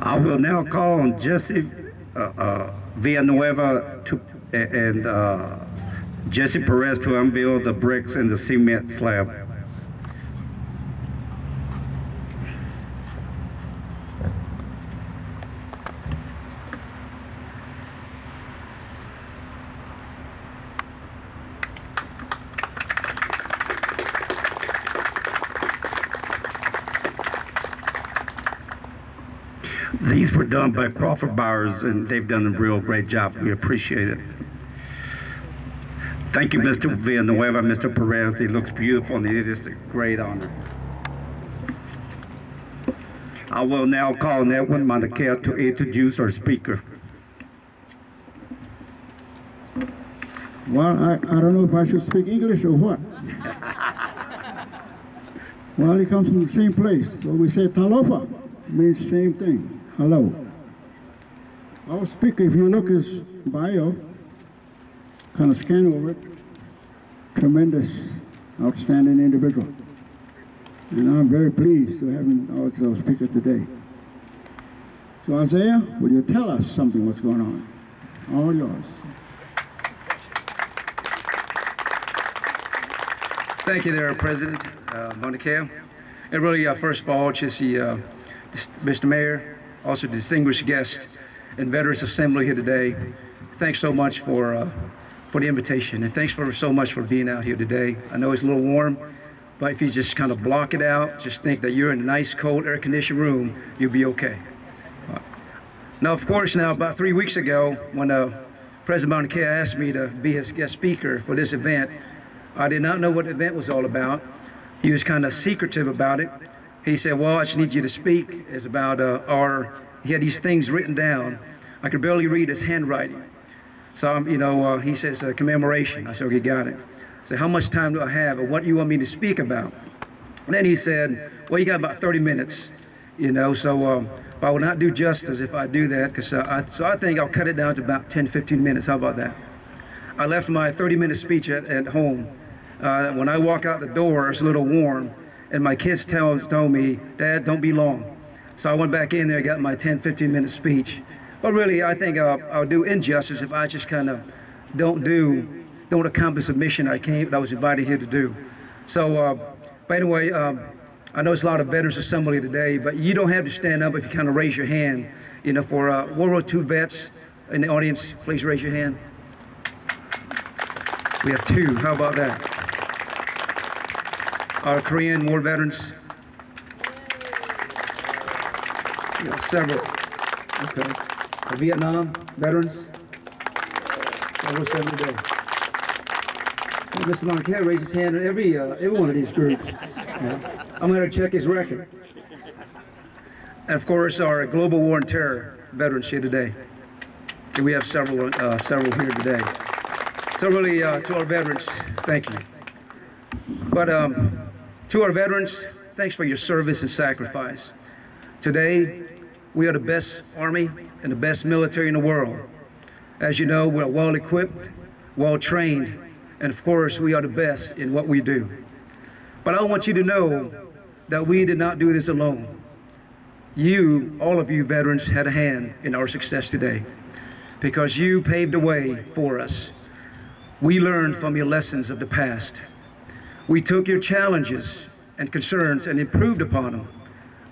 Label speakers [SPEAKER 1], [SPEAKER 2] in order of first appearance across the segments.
[SPEAKER 1] I will now call on Jesse Villanueva and Jesse Perez to unveil the bricks and the cement slab. These were done by Crawford Bowers, and they've done a real great job. We appreciate it. Thank you, Mr. Villanueva, Mr. Perez. It looks beautiful, and it is a great honor. I will now call on Edwin Montequia to introduce our speaker.
[SPEAKER 2] Well, I don't know if I should speak English or what. Well, he comes from the same place, so we say talofa, means the same thing. Hello. Our speaker, if you look his bio, kind of scan over it, tremendous, outstanding individual. And I'm very pleased to have him as our speaker today. So Isaiah, will you tell us something what's going on? All yours.
[SPEAKER 3] Thank you there, President Montequia. And really, first of all, just Mr. Mayor, also distinguished guest and Veterans Assembly here today. Thanks so much for the invitation, and thanks so much for being out here today. I know it's a little warm, but if you just kind of block it out, just think that you're in a nice, cold, air-conditioned room, you'll be okay. Now, of course, about 3 weeks ago, when President Montequia asked me to be his guest speaker for this event, I did not know what the event was all about. He was kind of secretive about it. He said, well, I just need you to speak. It's about he had these things written down. I could barely read his handwriting. So, he says, commemoration. I said, okay, got it. I said, how much time do I have, and what do you want me to speak about? And then he said, well, you got about 30 minutes, so but I will not do justice if I do that, because so I think I'll cut it down to about 10, 15 minutes. How about that? I left my 30-minute speech at home. When I walk out the door, it's a little warm, and my kids told me, Dad, don't be long. So I went back in there, got my 10, 15-minute speech. But really, I think I'll do injustice if I just kind of don't accomplish the mission I was invited here to do. So, but anyway, I know it's a lot of Veterans Assembly today, but you don't have to stand up if you kind of raise your hand. For World War II vets in the audience, please raise your hand. We have 2. How about that? Our Korean War veterans. Yeah, several. Okay. Our Vietnam veterans. Over 7 today. Well, Mr. Montequia raised his hand in every one of these groups. Yeah. I'm going to check his record. And of course, our Global War and Terror veterans here today. And we have several here today. So really, to our veterans, thank you. But to our veterans, thanks for your service and sacrifice. Today, we are the best Army and the best military in the world. As you know, we're well equipped, well trained, and of course, we are the best in what we do. But I want you to know that we did not do this alone. You, all of you veterans, had a hand in our success today because you paved the way for us. We learned from your lessons of the past. We took your challenges and concerns and improved upon them.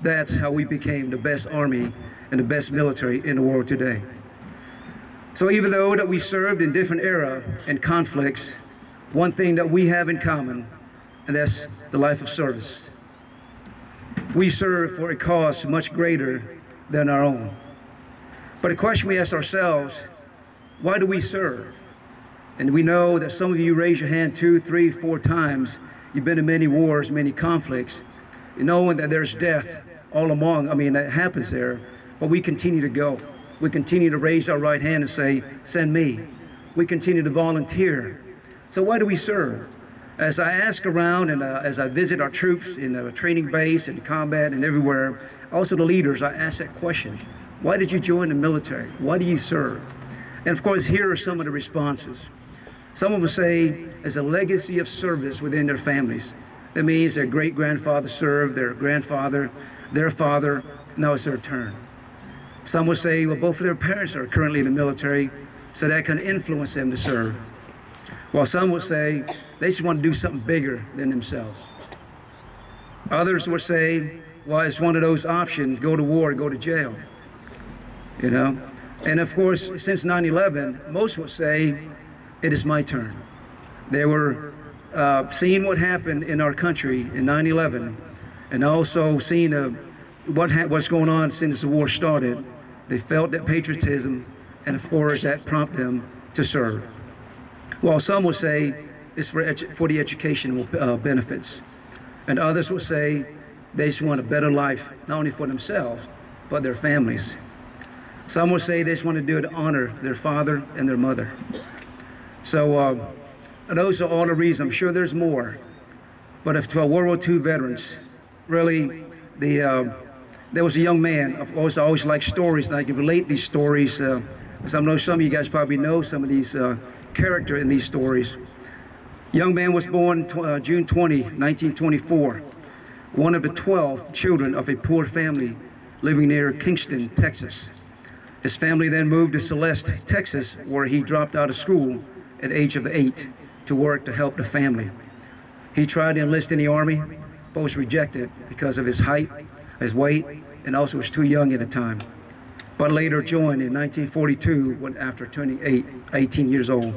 [SPEAKER 3] That's how we became the best Army and the best military in the world today. So even though that we served in different era and conflicts, one thing that we have in common, and that's the life of service. We serve for a cause much greater than our own. But the question we ask ourselves, why do we serve? And we know that some of you raise your hand 2, 3, 4 times. You've been in many wars, many conflicts, knowing that there's death all along. That happens there, but we continue to go. We continue to raise our right hand and say, send me. We continue to volunteer. So why do we serve? As I ask around and as I visit our troops in the training base and combat and everywhere, also the leaders, I ask that question. Why did you join the military? Why do you serve? And of course, here are some of the responses. Some of them say it's a legacy of service within their families. That means their great-grandfather served, their grandfather, their father, now it's their turn. Some will say, well, both of their parents are currently in the military, so that can influence them to serve. While some will say they just want to do something bigger than themselves. Others will say, well, it's one of those options, go to war, go to jail. You know? And of course, since 9/11, most will say, it is my turn. They were seeing what happened in our country in 9/11, and also seeing what's going on since the war started. They felt that patriotism, and of course, that prompted them to serve. While some will say it's for the educational benefits, and others will say they just want a better life, not only for themselves, but their families. Some will say they just want to do it to honor their father and their mother. So those are all the reasons. I'm sure there's more. But if to our World War II veterans, really, there was a young man. Of course, I always like stories, and I can relate these stories. Because I know some of you guys probably know some of these characters in these stories. Young man was born June 20, 1924. One of the 12 children of a poor family living near Kingston, Texas. His family then moved to Celeste, Texas, where he dropped out of school at the age of 8 to work to help the family. He tried to enlist in the Army, but was rejected because of his height, his weight, and also was too young at the time. But later joined in 1942 after turning 18 years old.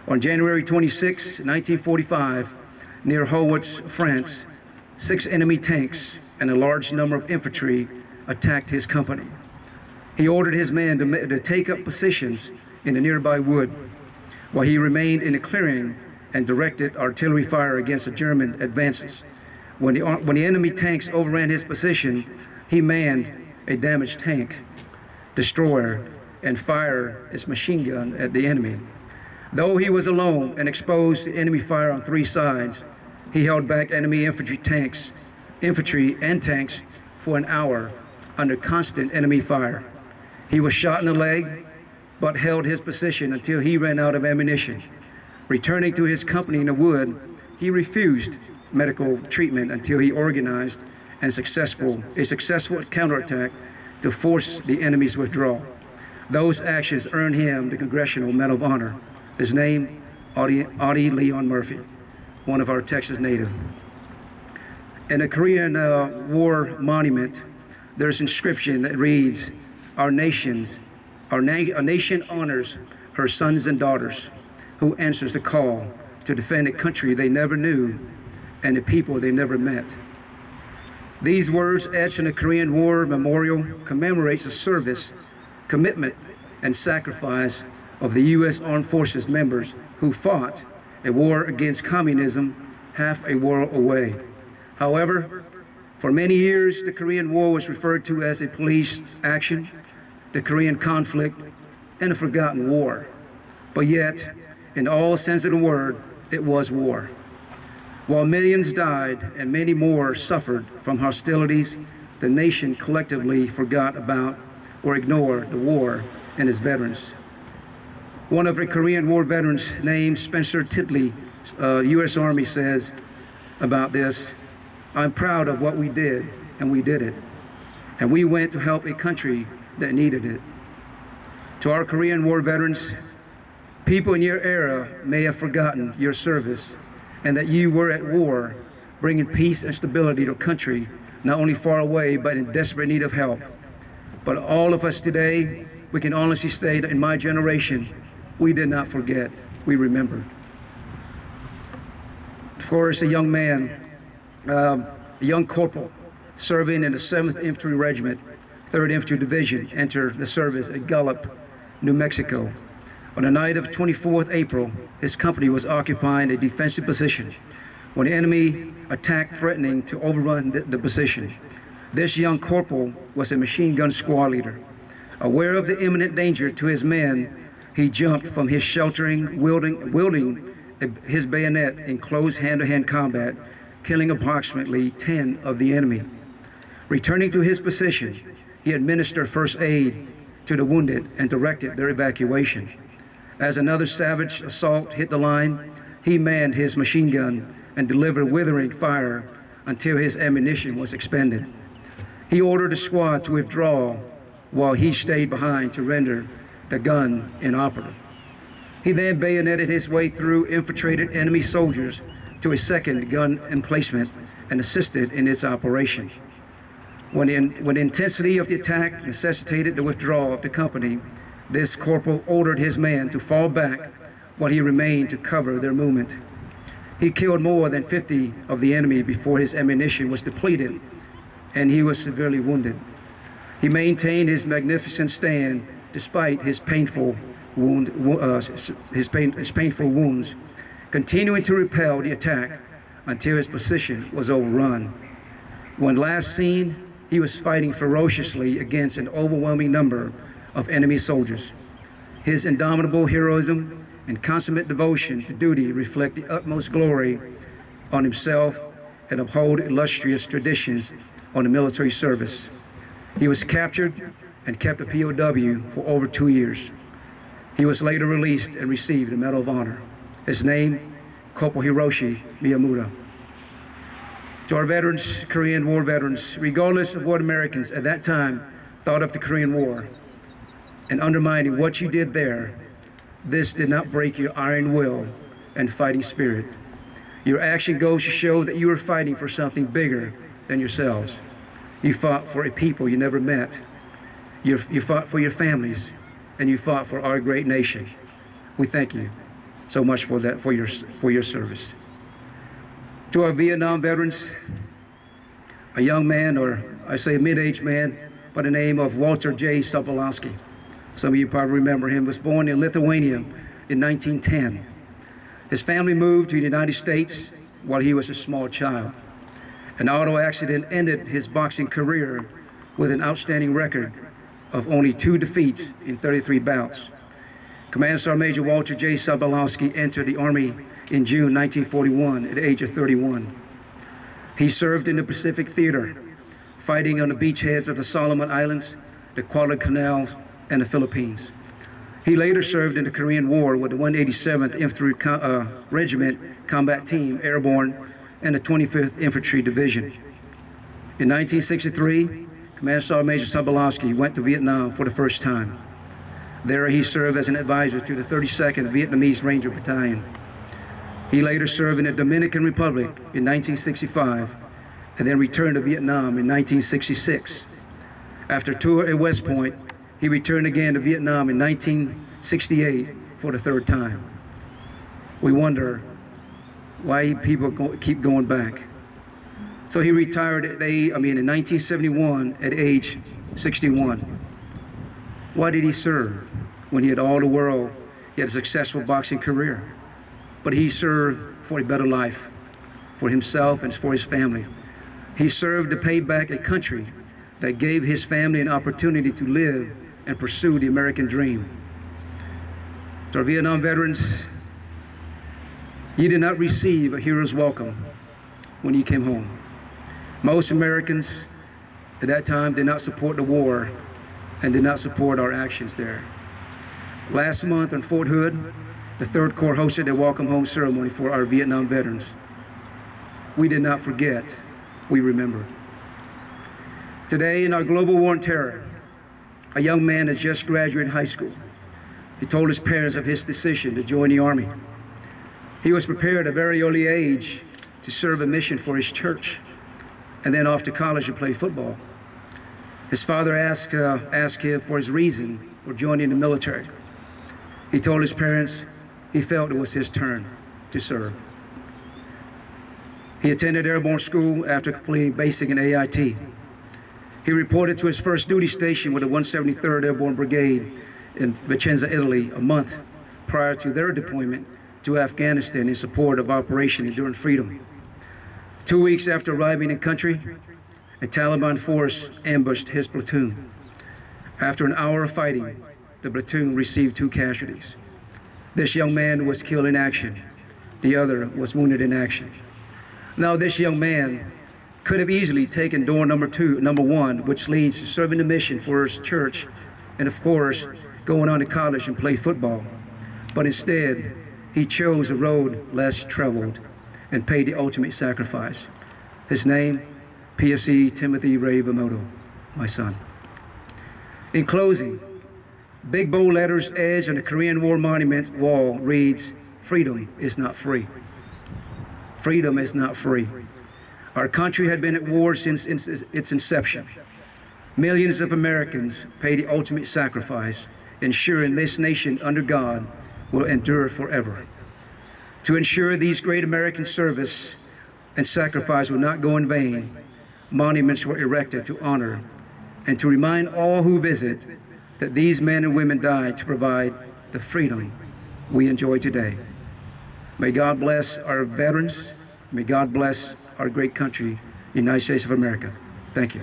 [SPEAKER 3] On January 26, 1945, near Howitz, France, 6 enemy tanks and a large number of infantry attacked his company. He ordered his men to take up positions in the nearby wood, while he remained in a clearing and directed artillery fire against the German advances. When the enemy tanks overran his position, he manned a damaged tank destroyer and fired his machine gun at the enemy. Though he was alone and exposed to enemy fire on 3 sides, he held back enemy infantry and tanks for an hour under constant enemy fire. He was shot in the leg, but held his position until he ran out of ammunition. Returning to his company in the wood, he refused medical treatment until he organized a successful counterattack to force the enemy's withdrawal. Those actions earned him the Congressional Medal of Honor. His name, Audie Leon Murphy, one of our Texas native. In the Korean War monument, there's an inscription that reads, our nation honors her sons and daughters who answers the call to defend a country they never knew and the people they never met. These words etched in the Korean War Memorial commemorates the service, commitment, and sacrifice of the U.S. Armed Forces members who fought a war against communism half a world away. However, for many years, the Korean War was referred to as a police action, the Korean conflict, and a forgotten war. But yet, in all sense of the word, it was war. While millions died and many more suffered from hostilities, the nation collectively forgot about or ignored the war and its veterans. One of the Korean War veterans named Spencer Titley, U.S. Army, says about this, I'm proud of what we did, and we did it. And we went to help a country that needed it. To our Korean War veterans, people in your era may have forgotten your service and that you were at war, bringing peace and stability to a country not only far away, but in desperate need of help. But all of us today, we can honestly say that in my generation, we did not forget, we remembered. Of course, a young man, a young corporal, serving in the 7th Infantry Regiment, 3rd Infantry Division, entered the service at Gallup, New Mexico. On the night of 24th April, his company was occupying a defensive position when the enemy attacked, threatening to overrun the position. This young corporal was a machine gun squad leader. Aware of the imminent danger to his men, he jumped from his sheltering, wielding his bayonet in close hand-to-hand combat, killing approximately 10 of the enemy. Returning to his position, he administered first aid to the wounded and directed their evacuation. As another savage assault hit the line, he manned his machine gun and delivered withering fire until his ammunition was expended. He ordered the squad to withdraw while he stayed behind to render the gun inoperable. He then bayoneted his way through infiltrated enemy soldiers to a second gun emplacement and assisted in its operation. When the intensity of the attack necessitated the withdrawal of the company, this corporal ordered his men to fall back while he remained to cover their movement. He killed more than 50 of the enemy before his ammunition was depleted, and he was severely wounded. He maintained his magnificent stand despite his painful wounds, continuing to repel the attack until his position was overrun. When last seen, he was fighting ferociously against an overwhelming number of enemy soldiers. His indomitable heroism and consummate devotion to duty reflect the utmost glory on himself and uphold illustrious traditions on the military service. He was captured and kept a POW for over 2 years. He was later released and received the Medal of Honor. His name, Corporal Hiroshi Miyamoto. To our veterans, Korean War veterans, regardless of what Americans at that time thought of the Korean War and undermining what you did there, this did not break your iron will and fighting spirit. Your action goes to show that you were fighting for something bigger than yourselves. You fought for a people you never met. You fought for your families, and you fought for our great nation. We thank you so much for that, for your service. To our Vietnam veterans, a young man, or I say a mid-aged man, by the name of Walter J. Sobolewski. Some of you probably remember him, was born in Lithuania in 1910. His family moved to the United States while he was a small child. An auto accident ended his boxing career with an outstanding record of only 2 defeats in 33 bouts. Command Sergeant Major Walter J. Sobolewski entered the Army in June 1941 at the age of 31. He served in the Pacific Theater, fighting on the beachheads of the Solomon Islands, the Guadalcanal, and the Philippines. He later served in the Korean War with the 187th Infantry Regiment Combat Team Airborne and the 25th Infantry Division. In 1963, Command Sergeant Major Sobolewski went to Vietnam for the first time. There he served as an advisor to the 32nd Vietnamese Ranger Battalion. He later served in the Dominican Republic in 1965 and then returned to Vietnam in 1966. After a tour at West Point, he returned again to Vietnam in 1968 for the 3rd time. We wonder why people keep going back. So he retired in 1971 at age 61. Why did he serve when he had all the world? He had a successful boxing career, but he served for a better life, for himself and for his family. He served to pay back a country that gave his family an opportunity to live and pursue the American dream. To our Vietnam veterans, you did not receive a hero's welcome when you came home. Most Americans at that time did not support the war and did not support our actions there. Last month in Fort Hood, the 3rd Corps hosted a welcome home ceremony for our Vietnam veterans. We did not forget, we remember. Today in our global war on terror, a young man has just graduated high school. He told his parents of his decision to join the Army. He was prepared at a very early age to serve a mission for his church and then off to college to play football. His father asked him for his reason for joining the military. He told his parents he felt it was his turn to serve. He attended airborne school after completing basic and AIT. He reported to his first duty station with the 173rd Airborne Brigade in Vicenza, Italy, a month prior to their deployment to Afghanistan in support of Operation Enduring Freedom. 2 weeks after arriving in country, a Taliban force ambushed his platoon. After an hour of fighting, the platoon received 2 casualties. This young man was killed in action. The other was wounded in action. Now, this young man could have easily taken door number 1, which leads to serving the mission for his church, and of course, going on to college and play football. But instead, he chose a road less traveled and paid the ultimate sacrifice. His name, PFC Timothy Ray Vimoto, my son. In closing, big bold letters edged on the Korean War monument wall reads, "Freedom is not free." Freedom is not free. Our country had been at war since its inception. Millions of Americans paid the ultimate sacrifice, ensuring this nation under God will endure forever. To ensure these great American service and sacrifice will not go in vain, monuments were erected to honor and to remind all who visit that these men and women died to provide the freedom we enjoy today. May God bless our veterans. May God bless our great country, the United States of America. Thank you.